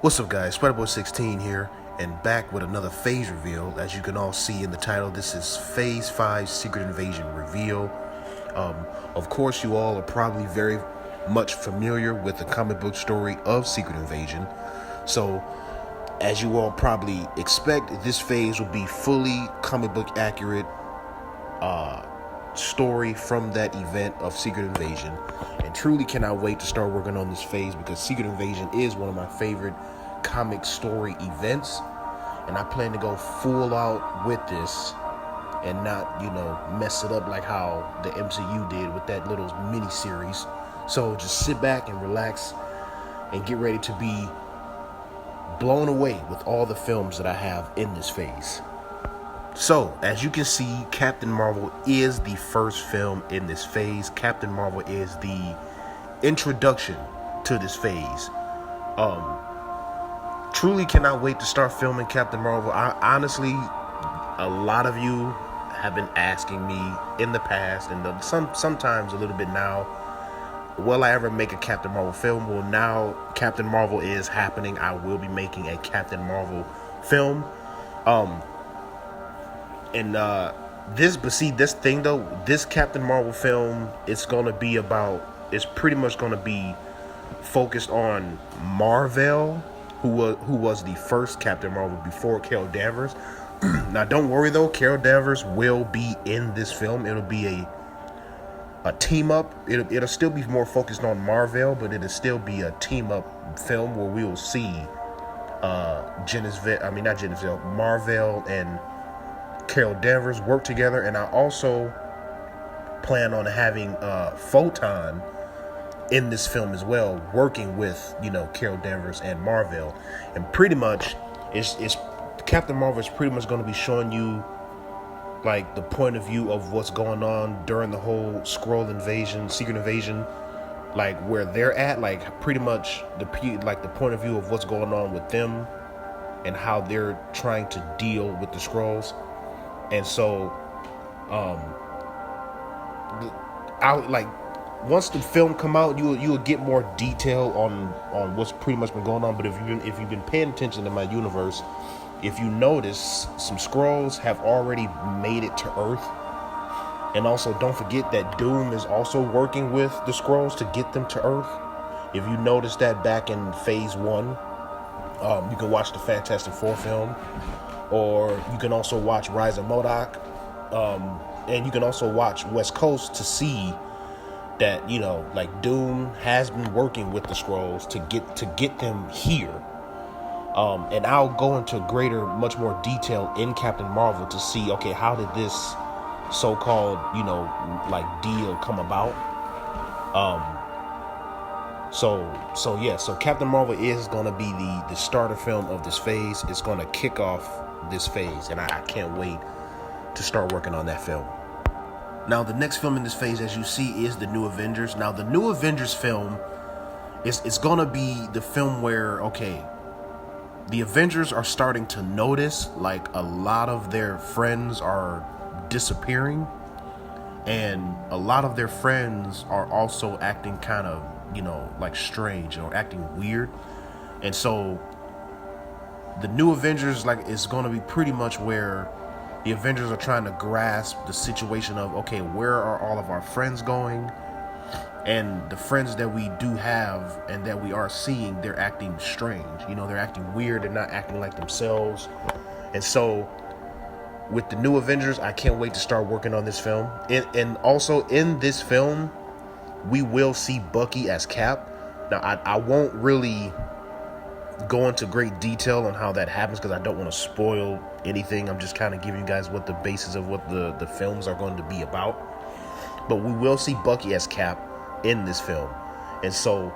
What's up, guys? Spiderboy16 here, and back with another phase reveal. As you can all see in the title, this is Phase 5 Secret Invasion reveal. Of course, you all are probably very much familiar with the comic book story of Secret Invasion. So, as you all probably expect, this phase will be fully comic book accurate story from that event of Secret Invasion, and truly cannot wait to start working on this phase because Secret Invasion is one of my favorite comic story events, and I plan to go full out with this and not, mess it up like how the MCU did with that little mini series. So just sit back and relax and get ready to be blown away with all the films that I have in this phase. So, as you can see, Captain Marvel is the first film in this phase. Captain Marvel is the introduction to this phase. Truly cannot wait to start filming Captain Marvel. Honestly, a lot of you have been asking me in the past, and sometimes a little bit now, will I ever make a Captain Marvel film? Well, now Captain Marvel is happening. I will be making a Captain Marvel film. This Captain Marvel film, it's pretty much gonna be focused on Marvel, who was the first Captain Marvel before Carol Danvers. Now, don't worry though, Carol Danvers will be in this film. It'll be a team up. It'll still be more focused on Marvel, but it'll still be a team up film where we will see Marvel and Carol Danvers work together. And I also plan on having Photon in this film as well, working with Carol Danvers and Marvel. And pretty much it's Captain Marvel is pretty much going to be showing you like the point of view of what's going on during the whole Skrull invasion, Secret Invasion, like where they're at, like pretty much the point of view of what's going on with them and how they're trying to deal with the Skrulls. And so, once the film come out, you'll get more detail on what's pretty much been going on. But if you've been paying attention to my universe, if you notice, some Skrulls have already made it to Earth. And also, don't forget that Doom is also working with the Skrulls to get them to Earth. If you notice that back in Phase 1, you can watch the Fantastic Four film. Or you can also watch Rise of MODOK, and you can also watch West Coast to see that Doom has been working with the Skrulls to get them here. And I'll go into much more detail in Captain Marvel to see, okay, how did this so-called deal come about? So Captain Marvel is going to be the starter film of this phase. It's going to kick off this phase, and I can't wait to start working on that film. Now, the next film in this phase, as you see, is the New Avengers. Now, the New Avengers film it's going to be the film where, okay, the Avengers are starting to notice like a lot of their friends are disappearing, and a lot of their friends are also acting kind of strange or acting weird. And so the New Avengers is going to be pretty much where the Avengers are trying to grasp the situation of, okay, where are all of our friends going? And the friends that we do have and that we are seeing, they're acting strange. They're acting weird. They're not acting like themselves. And so with the New Avengers, I can't wait to start working on this film. And also in this film, we will see Bucky as Cap. Now, I won't really go into great detail on how that happens because I don't want to spoil anything. I'm just kind of giving you guys what the basis of what the films are going to be about. But we will see Bucky as Cap in this film. And so,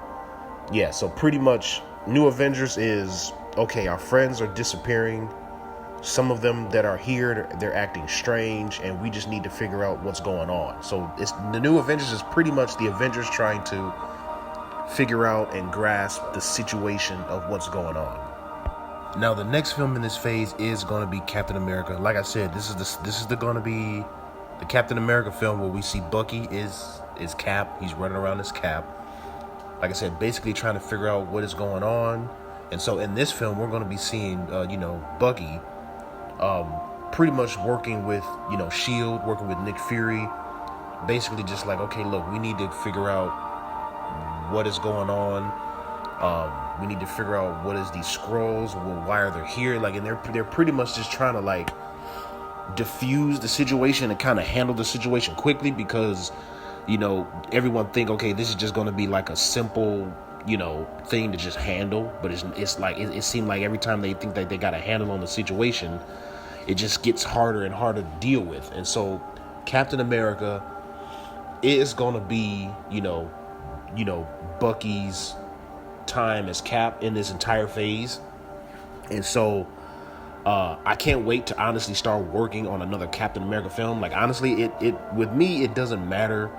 yeah, so pretty much New Avengers is, okay, our friends are disappearing. Some of them that are here, they're acting strange, and we just need to figure out what's going on. So the New Avengers is pretty much the Avengers trying to figure out and grasp the situation of what's going on. Now, the next film in this phase is going to be Captain America. Like I said, this is going to be the Captain America film where we see Bucky is Cap. He's running around as Cap. Like I said, basically trying to figure out what is going on. And so in this film, we're going to be seeing, Bucky pretty much working with, Shield, working with Nick Fury, basically just like, okay, look, we need to figure out what is going on. We need to figure out what is these Skrulls, why are they here? Like, and they're pretty much just trying to like diffuse the situation and kind of handle the situation quickly because, everyone think, okay, this is just going to be like a simple, thing to just handle. But it's like, it seemed like every time they think that they got a handle on the situation, it just gets harder and harder to deal with. And so Captain America is going to be, Bucky's time as Cap in this entire phase. And so I can't wait to honestly start working on another Captain America film. Like, honestly, it with me, it doesn't matter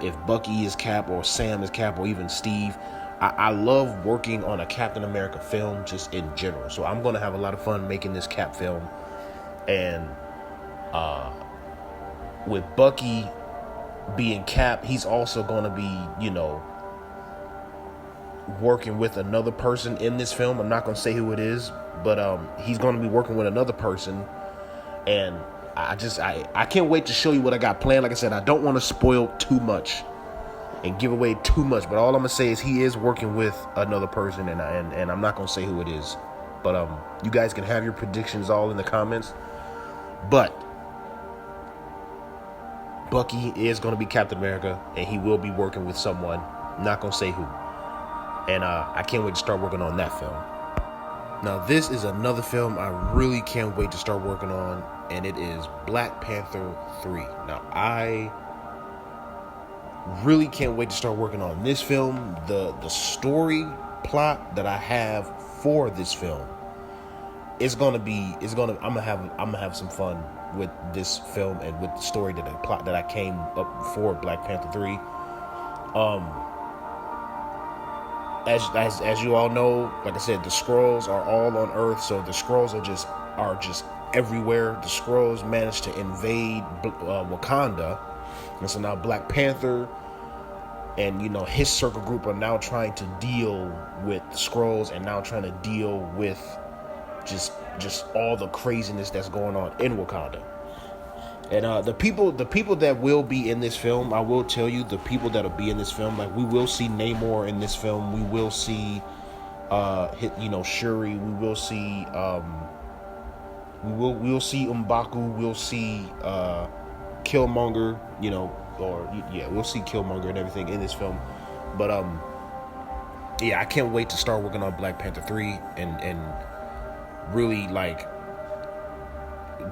if Bucky is Cap or Sam is Cap or even Steve. I love working on a Captain America film just in general. So I'm going to have a lot of fun making this Cap film. And with Bucky being Cap, he's also going to be, working with another person in this film. I'm not going to say who it is, but he's going to be working with another person. And I can't wait to show you what I got planned. Like I said, I don't want to spoil too much and give away too much, but all I'm going to say is he is working with another person, and I'm not going to say who it is. But you guys can have your predictions all in the comments. But Bucky is going to be Captain America, and he will be working with someone. I'm not going to say who. And I can't wait to start working on that film. Now, this is another film I really can't wait to start working on, and it is Black Panther 3. Now, I really can't wait to start working on this film. The story plot that I have for this film, I'm gonna have some fun with this film and with the story that I came up for Black Panther 3. As you all know, like I said, the Skrulls are all on Earth, so the Skrulls are just everywhere. The Skrulls managed to invade Wakanda, and so now Black Panther and his circle group are now trying to deal with the Skrulls and now trying to deal with just all the craziness that's going on in Wakanda. And the people that will be in this film, I will tell you, the people that'll be in this film, like, we will see Namor in this film. We will see, Shuri. We will see, we'll see M'Baku. We'll see Killmonger. We'll see Killmonger and everything in this film. But I can't wait to start working on Black Panther 3 and really like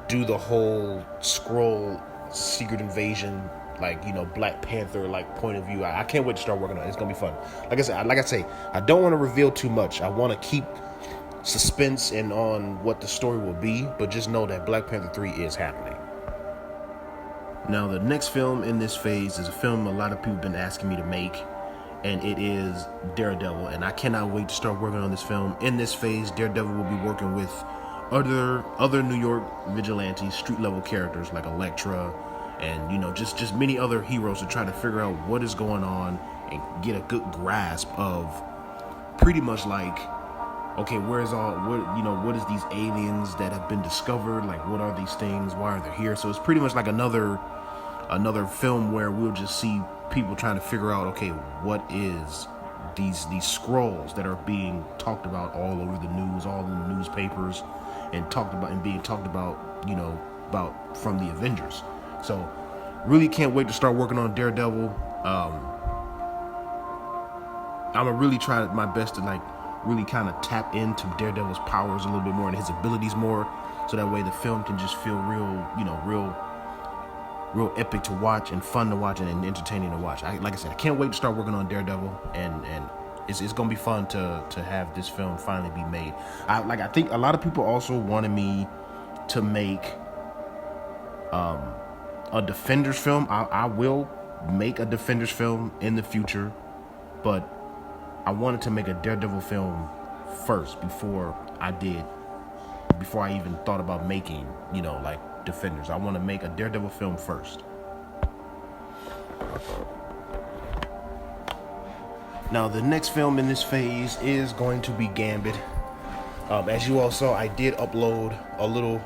do the whole Skrull secret invasion, Black Panther point of view. I can't wait to start working on it. It's gonna be fun. Like I say, I don't want to reveal too much. I want to keep suspense and on what the story will be, but just know that Black Panther 3 is happening. Now, the next film in this phase is a film a lot of people have been asking me to make, and it is Daredevil, and I cannot wait to start working on this film. In this phase, Daredevil will be working with other New York vigilantes, street level characters like Elektra, and just many other heroes to try to figure out what is going on and get a good grasp of pretty much like, okay, what is these aliens that have been discovered? Like, what are these things? Why are they here? So it's pretty much like another film where we'll just see people trying to figure out, okay, what is these Skrulls that are being talked about all over the news, all in the newspapers, and being talked about, about from the Avengers. So really can't wait to start working on Daredevil. I'm gonna really try my best to really kind of tap into Daredevil's powers a little bit more and his abilities more, so that way the film can just feel real epic to watch and fun to watch and entertaining to watch. Like I said, I can't wait to start working on Daredevil, and it's gonna be fun to have this film finally be made. I think a lot of people also wanted me to make a Defenders film. I will make a Defenders film in the future, but I wanted to make a Daredevil film first before I even thought about making, Defenders. I want to make a Daredevil film first. Now, the next film in this phase is going to be Gambit. As you all saw, I did upload a little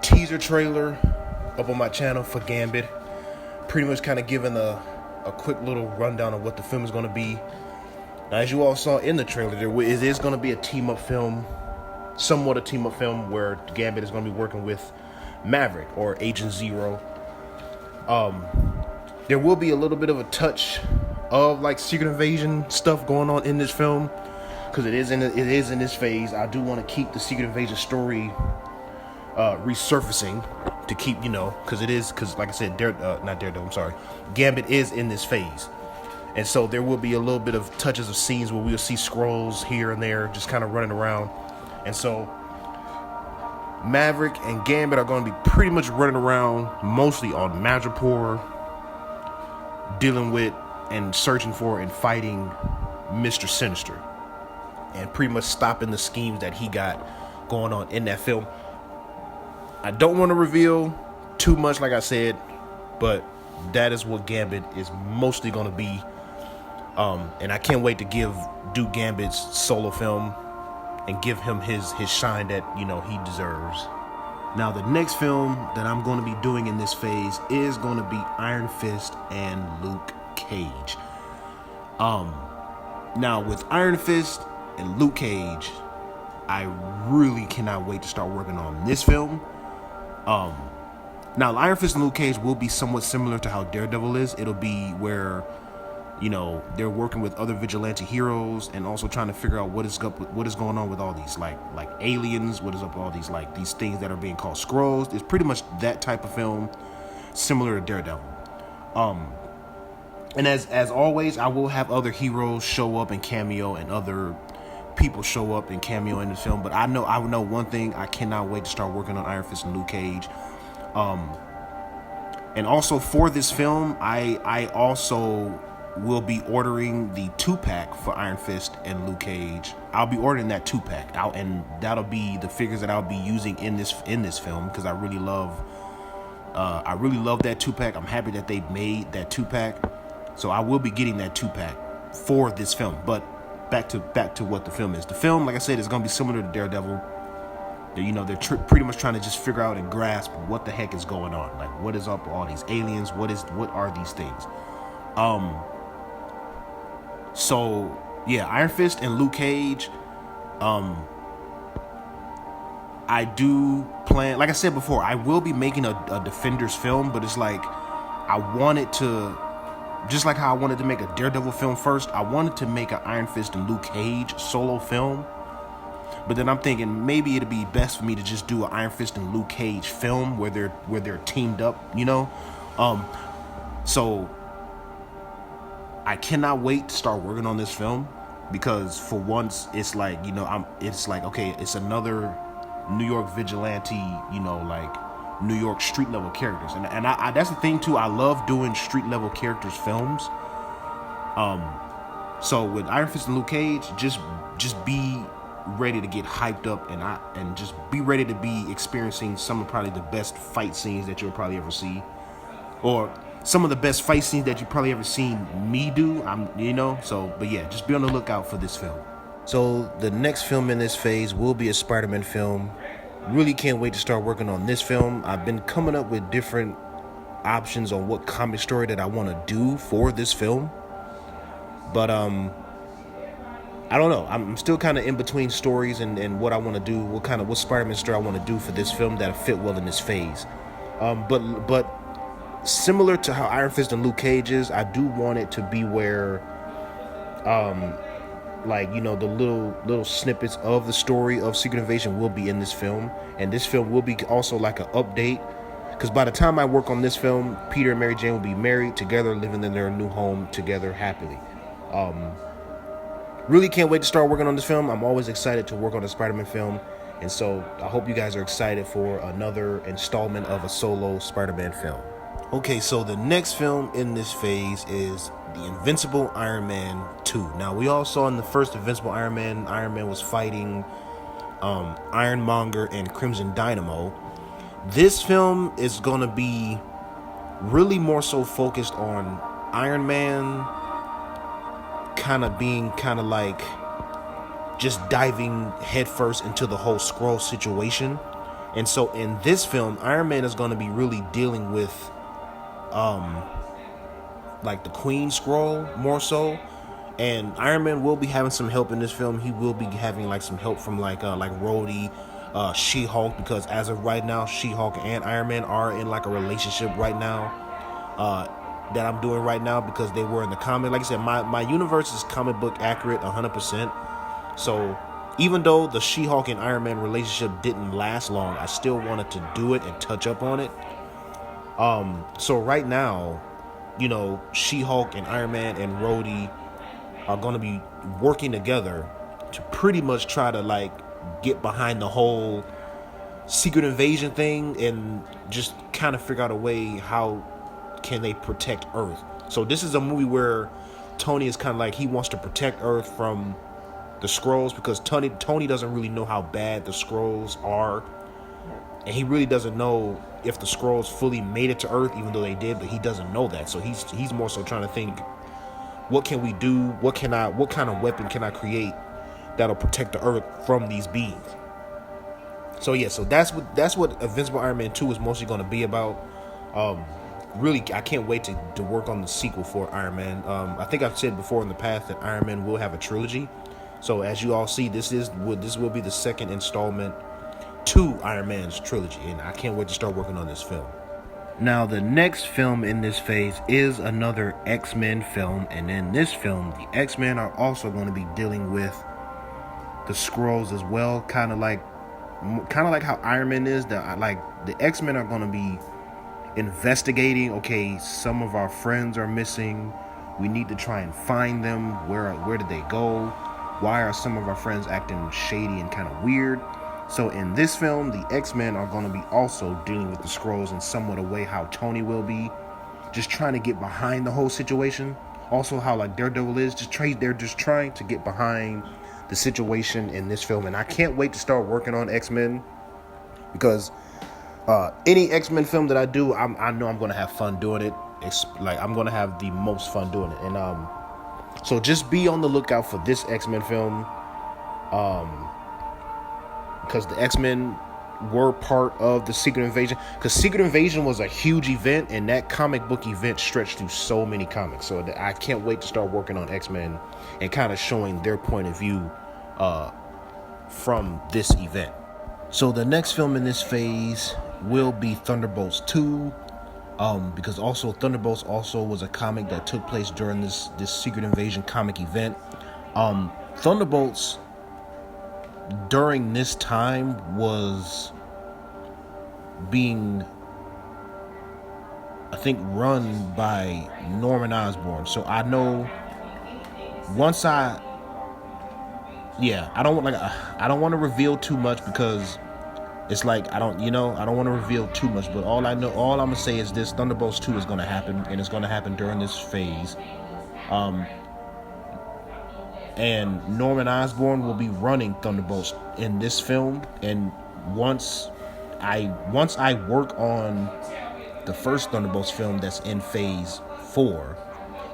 teaser trailer up on my channel for Gambit, pretty much kind of giving a quick little rundown of what the film is going to be. Now, as you all saw in the trailer, there is going to be a team-up film, somewhat a team-up film, where Gambit is going to be working with Maverick, or Agent Zero. There will be a little bit of a touch of like Secret Invasion stuff going on in this film, because it is in this phase. I do want to keep the Secret Invasion story resurfacing to keep, because like I said, not Daredevil, I'm sorry, Gambit is in this phase, and so there will be a little bit of touches of scenes where we'll see Skrulls here and there just kind of running around, and so Maverick and Gambit are going to be pretty much running around mostly on Madripoor, dealing with and searching for and fighting Mr. Sinister, and pretty much stopping the schemes that he got going on in that film. I don't want to reveal too much, like I said, but that is what Gambit is mostly going to be. And I can't wait to do Gambit's solo film and give him his shine that, he deserves. Now, the next film that I'm going to be doing in this phase is going to be Iron Fist and Luke Cage. Now, with Iron Fist and Luke Cage, I really cannot wait to start working on this film. Now, Iron Fist and Luke Cage will be somewhat similar to how Daredevil is. It'll be where, they're working with other vigilante heroes and also trying to figure out what is going on with all these like aliens. What is up with all these things that are being called Skrulls? It's pretty much that type of film, similar to Daredevil. And as always, I will have other heroes show up and cameo, and other people show up and cameo in the film. But I know one thing: I cannot wait to start working on Iron Fist and Luke Cage. And also for this film, I also will be ordering the 2-pack for Iron Fist and Luke Cage. I'll be ordering that 2-pack out, and that'll be the figures that I'll be using in this film, because I really love that 2-pack. I'm happy that they made that 2-pack, so I will be getting that 2-pack for this film. But back to what the film is. The film, like I said, is going to be similar to Daredevil. They're pretty much trying to just figure out and grasp what the heck is going on. Like, what is up with all these aliens? What are these things? So yeah, Iron Fist and Luke Cage. I do plan, like I said before, I will be making a Defenders film, but it's like I wanted to, just like how I wanted to make a Daredevil film first, I wanted to make an Iron Fist and Luke Cage solo film. But then I'm thinking maybe it'd be best for me to just do an Iron Fist and Luke Cage film where they're teamed up, So I cannot wait to start working on this film, because for once it's like, okay, it's another New York vigilante, New York street level characters, and I that's the thing too. I love doing street level characters films. So with Iron Fist and Luke Cage, just be ready to get hyped up, and just be ready to be experiencing some of probably the best fight scenes that you'll probably ever see, or some of the best fight scenes that you probably ever seen me do. But yeah, just be on the lookout for this film. So the next film in this phase will be a Spider-Man film. Really can't wait to start working on this film. I've been coming up with different options on what comic story that I want to do for this film, but I don't know. I'm still kind of in between stories and what I want to do, what Spider-Man story I want to do for this film that'll fit well in this phase. But similar to how Iron Fist and Luke Cage is, I do want it to be where, the little snippets of the story of Secret Invasion will be in this film, and this film will be also like an update, because by the time I work on this film, Peter and Mary Jane will be married together, living in their new home together happily. Really can't wait to start working on this film. I'm always excited to work on a Spider-Man film, and so I hope you guys are excited for another installment of a solo Spider-Man film. Okay, so the next film in this phase is The Invincible Iron Man 2. Now, we all saw in the first Invincible Iron Man was fighting Ironmonger and Crimson Dynamo. This film is going to be really more so focused on Iron Man kind of being kind of like just diving headfirst into the whole Skrull situation. And so in this film, Iron Man is going to be really dealing with like the Queen Skrull more so. And Iron Man will be having some help in this film. He will be having like some help from like Rhodey, She-Hulk, because as of right now, She-Hulk and Iron Man are in like a relationship right now. That I'm doing right now because they were in the comic. Like I said, my universe is comic book accurate 100%. So even though the She-Hulk and Iron Man relationship didn't last long, I still wanted to do it and touch up on it. So right now, you know, She-Hulk and Iron Man and Rhodey are going to be working together to pretty much try to like get behind the whole secret invasion thing and just kind of figure out a way how can they protect Earth. So this is a movie where Tony is kind of like, he wants to protect Earth from the Skrulls, because Tony doesn't really know how bad the Skrulls are, and he really doesn't know if the Skrulls fully made it to Earth, even though they did, but he doesn't know that. So he's more so trying to think, what can we do? What kind of weapon can I create that'll protect the Earth from these beings? So yeah, so that's what Invincible Iron Man 2 is mostly going to be about. Really, I can't wait to work on the sequel for Iron Man. I think I've said before in the past that Iron Man will have a trilogy. So as you all see, this will be the second installment to Iron Man's trilogy, and I can't wait to start working on this film. Now, the next film in this phase is another X-Men film, and in this film, the X-Men are also going to be dealing with the Skrulls as well, kind of like how Iron Man is. Like the X-Men are going to be investigating. Okay, some of our friends are missing. We need to try and find them. Where did they go? Why are some of our friends acting shady and kind of weird? So in this film, the X-Men are going to be also dealing with the Skrulls in somewhat a way how Tony will be, just trying to get behind the whole situation. Also how like Daredevil is, they're just trying to get behind the situation in this film. And I can't wait to start working on X-Men, because any X-Men film that I do, I know I'm going to have fun doing it. It's like I'm going to have the most fun doing it. And so just be on the lookout for this X-Men film. Because the X-Men were part of the Secret Invasion. Because Secret Invasion was a huge event, and that comic book event stretched through so many comics. So I can't wait to start working on X-Men and kind of showing their point of view from this event. So the next film in this phase will be Thunderbolts 2. Because also Thunderbolts also was a comic that took place during this Secret Invasion comic event. Thunderbolts during this time was being, I think, run by Norman Osborn. So I know I don't want to reveal too much, because it's like I don't want to reveal too much, but all I'm gonna say is this: Thunderbolts 2 is gonna happen, and it's gonna happen during this phase. And Norman Osborn will be running Thunderbolts in this film. And once I work on the first Thunderbolts film that's in phase 4,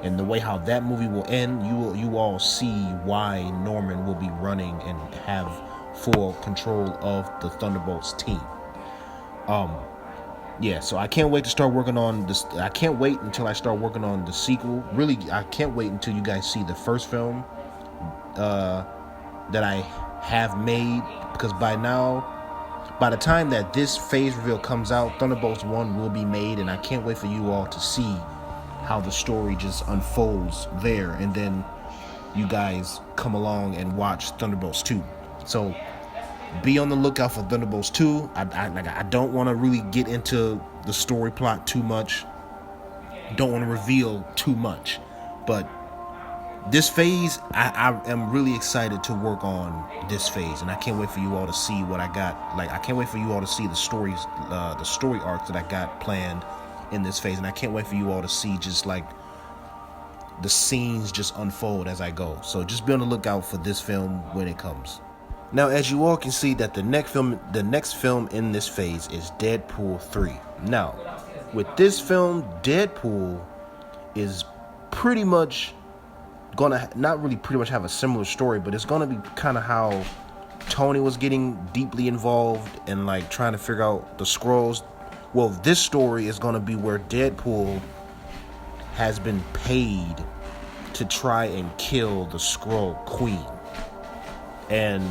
and the way how that movie will end, you all see why Norman will be running and have full control of the Thunderbolts team. Yeah, so I can't wait to start working on this. I can't wait until I start working on the sequel. Really, I can't wait until you guys see the first film that I have made, because by the time that this phase reveal comes out, Thunderbolts 1 will be made, and I can't wait for you all to see how the story just unfolds there, and then you guys come along and watch Thunderbolts 2. So be on the lookout for Thunderbolts 2. I don't want to really get into the story plot too much. Don't want to reveal too much, but this phase, I am really excited to work on this phase, and I can't wait for you all to see what I got. Like, I can't wait for you all to see the story arcs that I got planned in this phase, and I can't wait for you all to see just like the scenes just unfold as I go. So just be on the lookout for this film when it comes. Now, as you all can see, that the next film in this phase is Deadpool 3. Now, with this film, Deadpool is pretty much gonna not really pretty much have a similar story, but it's gonna be kind of how Tony was getting deeply involved and like trying to figure out the Skrulls. Well, this story is gonna be where Deadpool has been paid to try and kill the Skrull Queen, and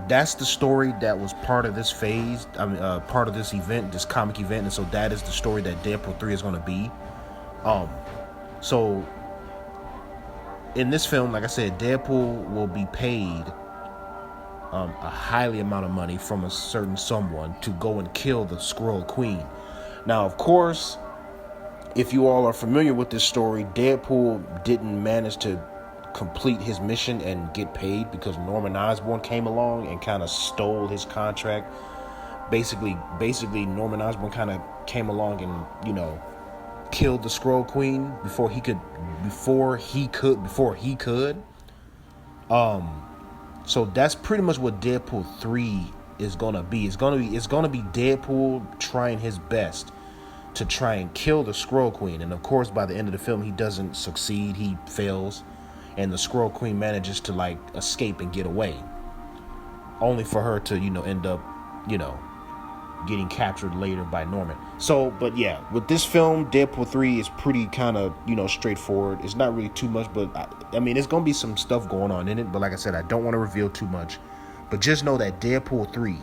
that's the story that was part of this phase. I mean, part of this event, this comic event, and so that is the story that Deadpool 3 is going to be. So in this film, like I said, Deadpool will be paid a highly amount of money from a certain someone to go and kill the Skrull Queen. Now, of course, if you all are familiar with this story, Deadpool didn't manage to complete his mission and get paid because Norman Osborn came along and kind of stole his contract. Basically Norman Osborn kind of came along and, you know, killed the Skrull Queen before he could. So that's pretty much what Deadpool 3 is gonna be. It's gonna be Deadpool trying his best to try and kill the Skrull Queen, and of course by the end of the film he doesn't succeed, he fails, and the Skrull Queen manages to like escape and get away, only for her to, you know, end up, you know, getting captured later by Norman. So, but yeah, with this film, Deadpool 3 is pretty kind of, you know, straightforward. It's not really too much, but I mean, there's gonna be some stuff going on in it, but like I said, I don't want to reveal too much, but just know that Deadpool 3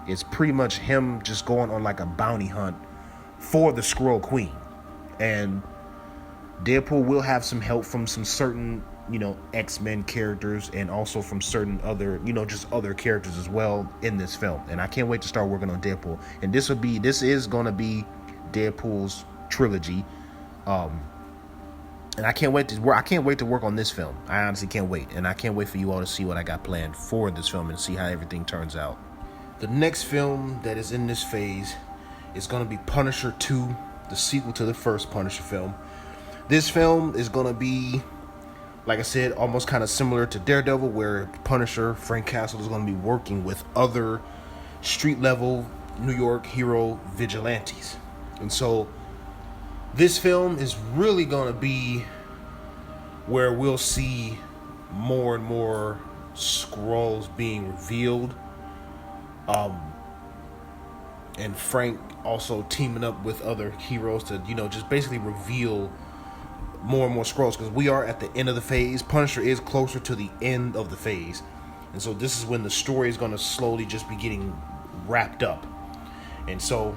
is pretty much him just going on like a bounty hunt for the Skrull Queen, and Deadpool will have some help from some certain, you know, XMen characters, and also from certain other, you know, just other characters as well in this film. And I can't wait to start working on Deadpool. And this is gonna be Deadpool's trilogy. And I can't wait to work on this film. I honestly can't wait. And I can't wait for you all to see what I got planned for this film and see how everything turns out. The next film that is in this phase is gonna be Punisher 2, the sequel to the first Punisher film. This film is gonna be, like I said, almost kind of similar to Daredevil, where Punisher, Frank Castle, is going to be working with other street-level New York hero vigilantes. And so this film is really going to be where we'll see more and more Skrulls being revealed. And Frank also teaming up with other heroes to, you know, just basically reveal more and more Skrulls, because we are at the end of the phase. Punisher is closer to the end of the phase, and so this is when the story is going to slowly just be getting wrapped up. And so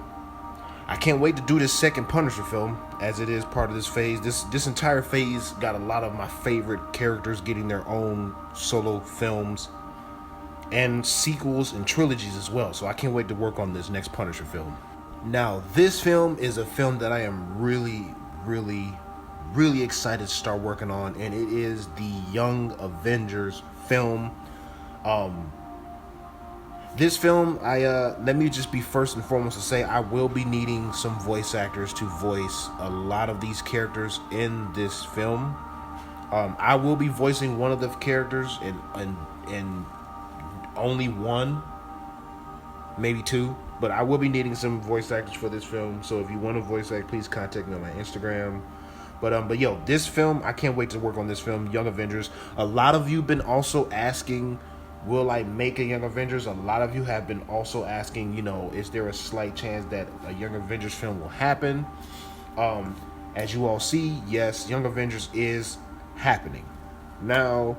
I can't wait to do this second Punisher film, as it is part of this phase. This entire phase got a lot of my favorite characters getting their own solo films and sequels and trilogies as well, so I can't wait to work on this next Punisher film. Now, this film is a film that I am really excited to start working on, and it is the Young Avengers film. This film, let me just be first and foremost to say I will be needing some voice actors to voice a lot of these characters in this film. I will be voicing one of the characters, and only one, maybe two, but I will be needing some voice actors for this film. So if you want a voice act, please contact me on my Instagram. But yo, this film, I can't wait to work on this film, Young Avengers. A lot of you been also asking, will I make a Young Avengers? A lot of you have been also asking, you know, is there a slight chance that a Young Avengers film will happen? As you all see, yes, Young Avengers is happening. Now,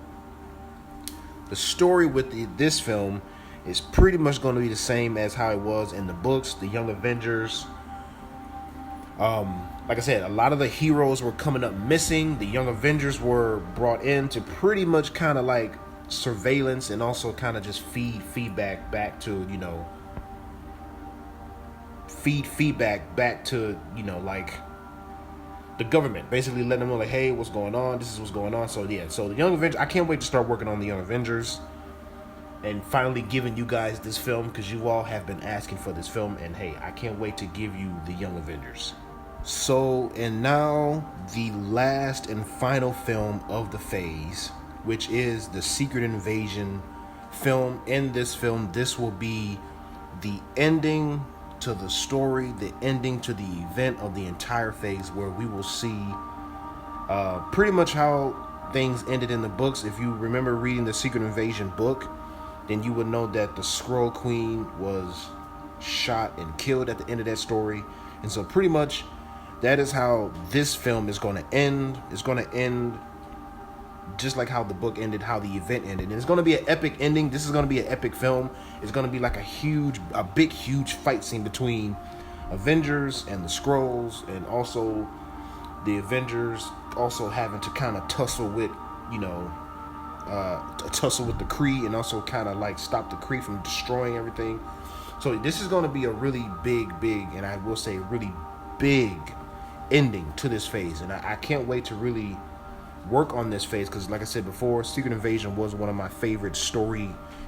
the story with this film is pretty much going to be the same as how it was in the books. The Young Avengers, like I said, a lot of the heroes were coming up missing. The Young Avengers were brought in to pretty much kind of like surveillance and also kind of just feedback back to, you know, feedback back to, you know, like the government, basically letting them know like, hey, what's going on? This is what's going on. So yeah, so the Young Avengers, I can't wait to start working on the Young Avengers and finally giving you guys this film, because you all have been asking for this film, and hey, I can't wait to give you the Young Avengers. So, and now the last and final film of the phase, which is the Secret Invasion film. In this film, this will be the ending to the story, the ending to the event of the entire phase, where we will see Pretty much how things ended in the books. If you remember reading the Secret Invasion book, then you would know that the Skrull Queen was shot and killed at the end of that story. And so pretty much that is how this film is going to end. It's going to end just like how the book ended, how the event ended. And it's going to be an epic ending. This is going to be an epic film. It's going to be like a big, huge fight scene between Avengers and the Skrulls, and also the Avengers also having to kind of tussle with, tussle with the Kree, and also kind of like stop the Kree from destroying everything. So this is going to be a really big, and I will say really big ending to this phase. And I can't wait to really work on this phase, because like I said before, Secret Invasion was one of my favorite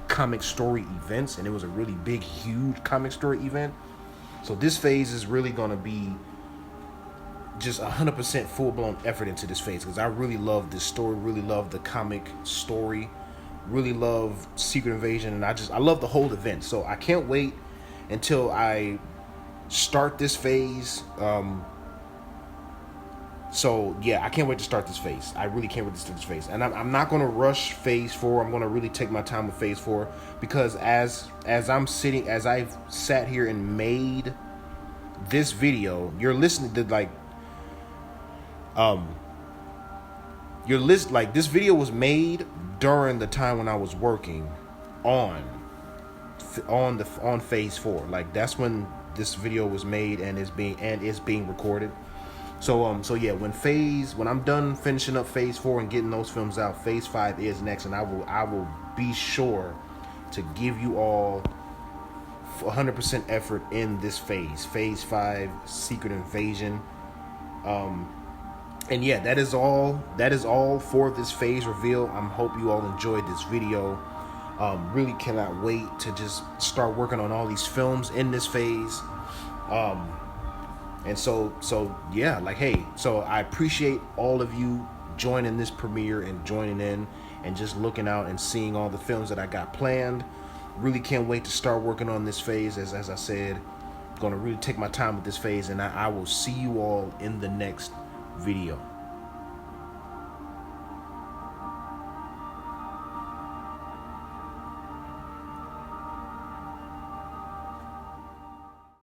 comic story events, and it was a really big, huge comic story event. So this phase is really going to be just 100% full-blown effort into this phase, because I really love this story, really love the comic story, really love Secret Invasion, and I love the whole event. So I can't wait until I start this phase. So yeah, I can't wait to start this phase. I really can't wait to start this phase, and I'm not going to rush phase 4. I'm going to really take my time with phase 4, because as I've sat here and made this video, you're listening to this video was made during the time when I was working on phase 4. Like, that's when this video was made and is being recorded. So yeah, when I'm done finishing up phase 4 and getting those films out, phase 5 is next, and I will be sure to give you all 100% effort in this phase 5, Secret Invasion. And yeah, that is all for this phase reveal. I hope you all enjoyed this video. Really cannot wait to just start working on all these films in this phase. And so yeah, like, hey, so I appreciate all of you joining this premiere and joining in and just looking out and seeing all the films that I got planned. Really can't wait to start working on this phase. As I said, I'm going to really take my time with this phase, and I will see you all in the next video.